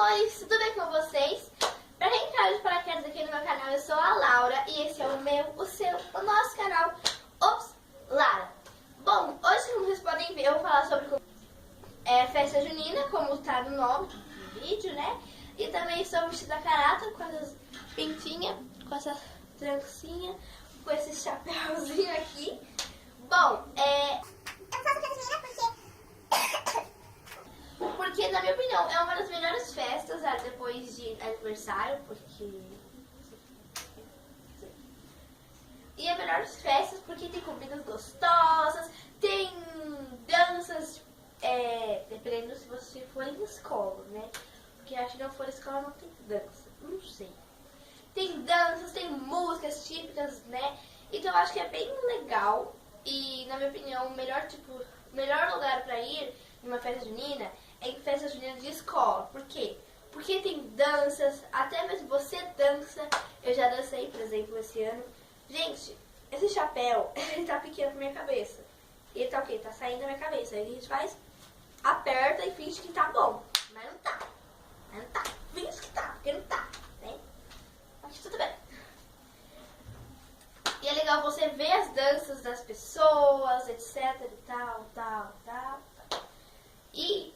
amores, tudo bem com vocês? Pra quem caiu de paraquedas aqui no meu canal, eu sou a Laura e esse é o meu, o seu, o nosso canal Ops Lara. Bom, hoje como vocês podem ver, eu vou falar sobre festa junina, como tá no nome do vídeo, né? E também estou vestida a caráter com essas pintinhas, com essa trancinha, com esse chapéuzinho aqui. Bom, porque, na minha opinião, é uma das melhores festas depois de aniversário, porque... E é melhores festas porque tem comidas gostosas, tem danças, dependendo se você for em escola, né? Porque acho que não for em escola não tem dança, não sei. Tem danças, tem músicas típicas, né? Então eu acho que é bem legal e, na minha opinião, o melhor lugar pra ir em uma festa junina é em festa junina de escola. Por quê? Porque tem danças, até mesmo você dança. Eu já dancei, por exemplo, esse ano. Gente, esse chapéu, ele tá pequeno pra minha cabeça. E ele tá o quê? Tá saindo da minha cabeça. Aí a gente faz, aperta e finge que tá bom. Mas não tá. Mas não tá. Finge que tá, porque não tá, né? Mas tudo bem. E é legal você ver as danças das pessoas, etc e tal. E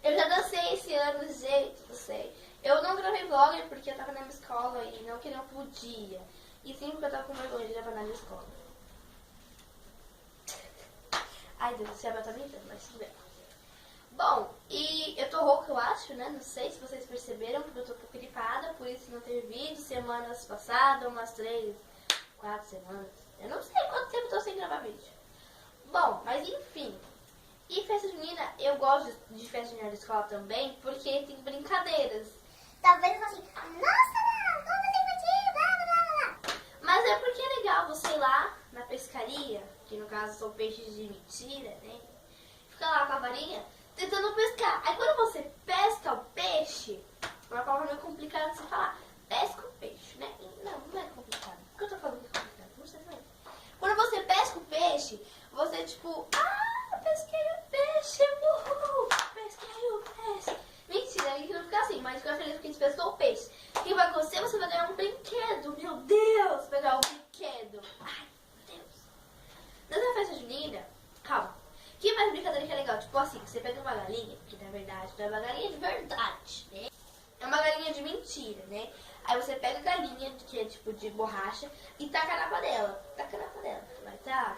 eu já dancei esse ano, gente, não sei. Eu não gravei vlog porque eu tava na minha escola e não que não podia. E sim porque eu tava com vergonha de gravar na minha escola. Ai, Deus do céu, eu tô brincando, mas tudo bem. Bom, e eu tô rouca, eu acho, né? Não sei se vocês perceberam, porque eu tô um pouco gripada, por isso não ter vídeo semanas passadas, umas 3, 4 semanas. Eu não sei quanto tempo eu tô sem gravar vídeo. Bom, mas enfim. E festa junina, eu gosto de festa junina da escola também, porque tem brincadeiras. Talvez eu fale assim, nossa, não, como você infantil, blá, blá, blá, blá. Mas é porque é legal você ir lá na pescaria, que no caso são peixes de mentira, né? Fica lá com a varinha tentando pescar. Aí quando você pesca o peixe, é uma palavra meio complicada de se falar. Pesca o peixe, né? Não é complicado. Por que eu tô falando que é complicado? Não sei também. Quando você pesca o peixe, você tipo, pesquei o peixe, uhul, pesquei o peixe. Mentira, a gente não fica assim, mas fica feliz porque a gente pescou o peixe. O que vai acontecer? Você vai ganhar um brinquedo. Meu Deus, pegar um brinquedo. Ai, meu Deus. Nessa festa junina, calma. Que mais brincadeira que é legal? Tipo assim, você pega uma galinha, que na verdade não é uma galinha de verdade, né? É uma galinha de mentira, né? Aí você pega a galinha, que é tipo de borracha, e taca na panela. Taca na panela. Vai, taca.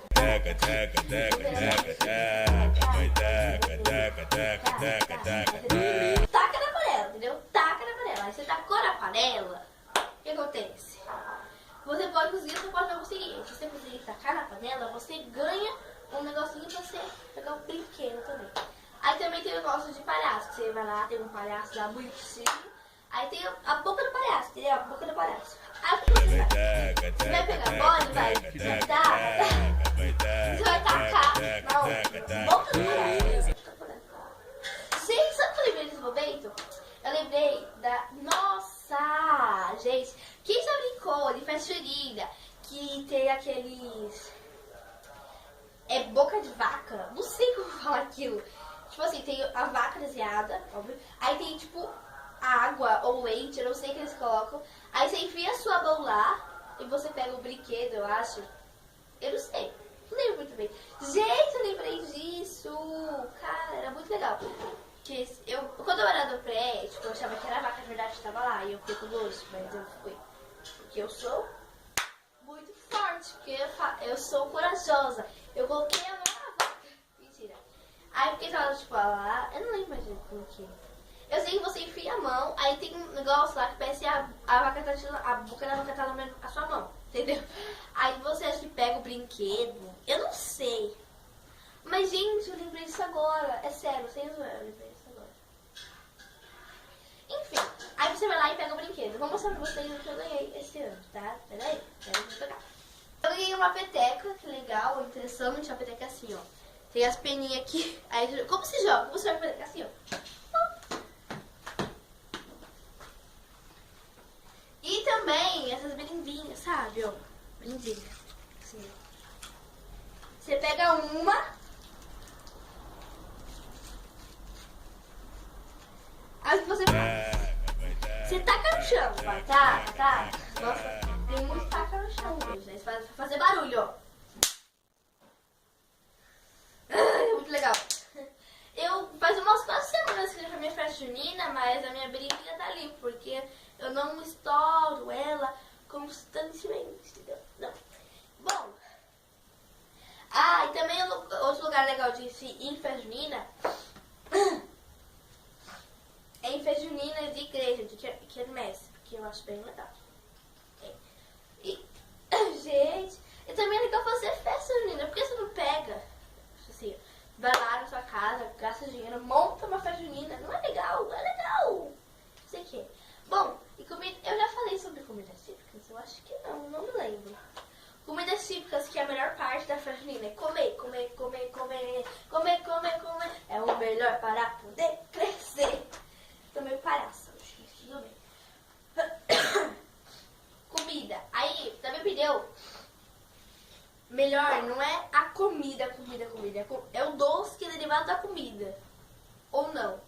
Taca na panela, entendeu? Taca na panela. Aí você tacou na panela, o que acontece? Você pode conseguir, você pode não conseguir. Se você conseguir tacar na panela, você ganha um negocinho pra você pegar um brinquedo também. Aí também tem o negócio de palhaço, que você vai lá, tem um palhaço lá bonitinho. Aí tem a boca do palhaço, entendeu? A boca do palhaço. Aí o que você faz? Você vai pegar a bola e vai dar. Você vai tacar na boca do palhaço. Gente, sabe o que eu lembrei desse momento? Eu lembrei da... Nossa, gente. Quem já brincou de festa junina que tem aqueles... boca de vaca? Não sei como falar aquilo. Tipo assim, tem a vaca desenhada, óbvio. Aí tem tipo... água ou leite, eu não sei o que eles colocam. Aí você enfia a sua mão lá e você pega o brinquedo, eu acho. Eu não sei, não lembro muito bem. Gente, eu lembrei disso. Cara, era muito legal. Porque quando eu era no pré, tipo, eu achava que era a vaca de verdade que estava lá. E eu fiquei com gosto, mas eu fui. Porque eu sou muito forte, porque eu sou corajosa. Eu coloquei a mão na vaca. Mentira. Aí eu fiquei tipo lá, eu não lembro mais como que eu sei que você enfia a mão, aí tem um negócio lá que parece a vaca tá tirando, a boca da vaca tá lambendo a sua mão, entendeu? Aí você acha que pega o brinquedo, eu não sei. Mas, gente, eu lembrei disso agora, é sério, sem zoar, eu lembrei disso agora. Enfim, aí você vai lá e pega o brinquedo. Vou mostrar pra vocês o que eu ganhei esse ano, tá? Peraí, eu vou pegar. Eu ganhei uma peteca, que legal, interessante, uma peteca assim, ó. Tem as peninhas aqui, aí como se joga? Como se joga a peteca assim, ó. E também essas brindinhas, sabe, ó, brindinha, assim. Você pega uma Aí você taca no chão, vai, tá. Nossa, tem muito taca no chão hoje, né? Vai fazer barulho, ó. É muito legal. Eu faz umas 4 semanas que eu já minha festa junina, mas a minha briga tá ali, porque eu não estouro ela constantemente, entendeu? Não. Bom. Ah, e também outro lugar legal de se ir em festa junina é em festa junina de igreja, de quermesse, que eu acho bem legal. E, gente, e também é legal fazer festa junina, porque você não pega, assim, vai lá na sua casa, gasta dinheiro, monta uma festa junina, não é legal, é legal. Não sei o que. Bom, e comida, eu já falei sobre comidas típicas, eu acho que não me lembro. Comidas típicas, que é a melhor parte da festa junina é comer. É o melhor para poder crescer. Tô meio palhaça hoje, mas tudo bem. Comida. Aí, também pediu. Melhor não é a comida. É o doce que é derivado da comida. Ou não.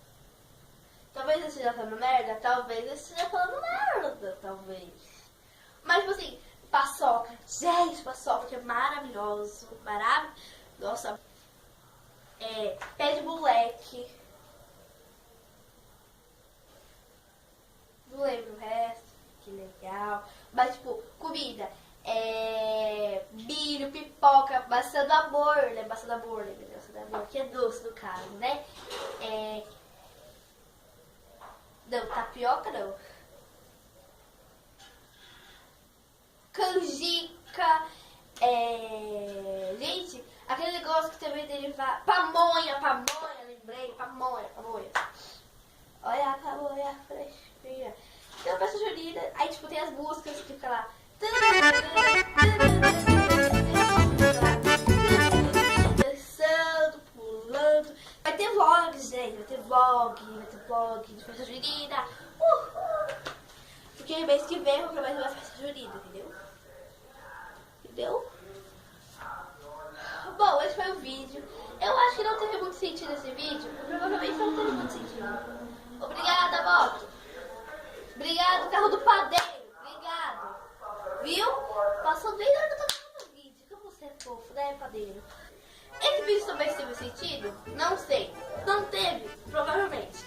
Talvez eu esteja falando merda, talvez eu esteja falando merda, talvez. Mas, tipo assim, paçoca. Gente, paçoca que é maravilhoso. Nossa. Pé de moleque. Não lembro o resto. Que legal. Mas, tipo, comida. Milho, pipoca, maçã do amor. Lembra maçã do amor? Que é doce no caso, né? Não, tapioca não. Canjica. Gente, aquele negócio que também deriva. Pamonha, lembrei. Pamonha. Olha a pamonha fresquinha. Então a festa junina, aí tipo tem as músicas que fica lá. Dançando, pulando. Vai ter vlogs, gente. Vai ter vlog de festa junina. Porque mês que vem eu vou mais uma festa junina, entendeu? Bom, esse foi o vídeo. Eu acho que não teve muito sentido esse vídeo. Provavelmente não teve muito sentido. Obrigada, moto. Obrigado, carro do padeiro. Obrigado. Viu? Passou bem na hora que eu tô gravando o vídeo. Como você é fofo, né, padeiro? Esse vídeo também teve sentido? Não sei. Não teve? Provavelmente.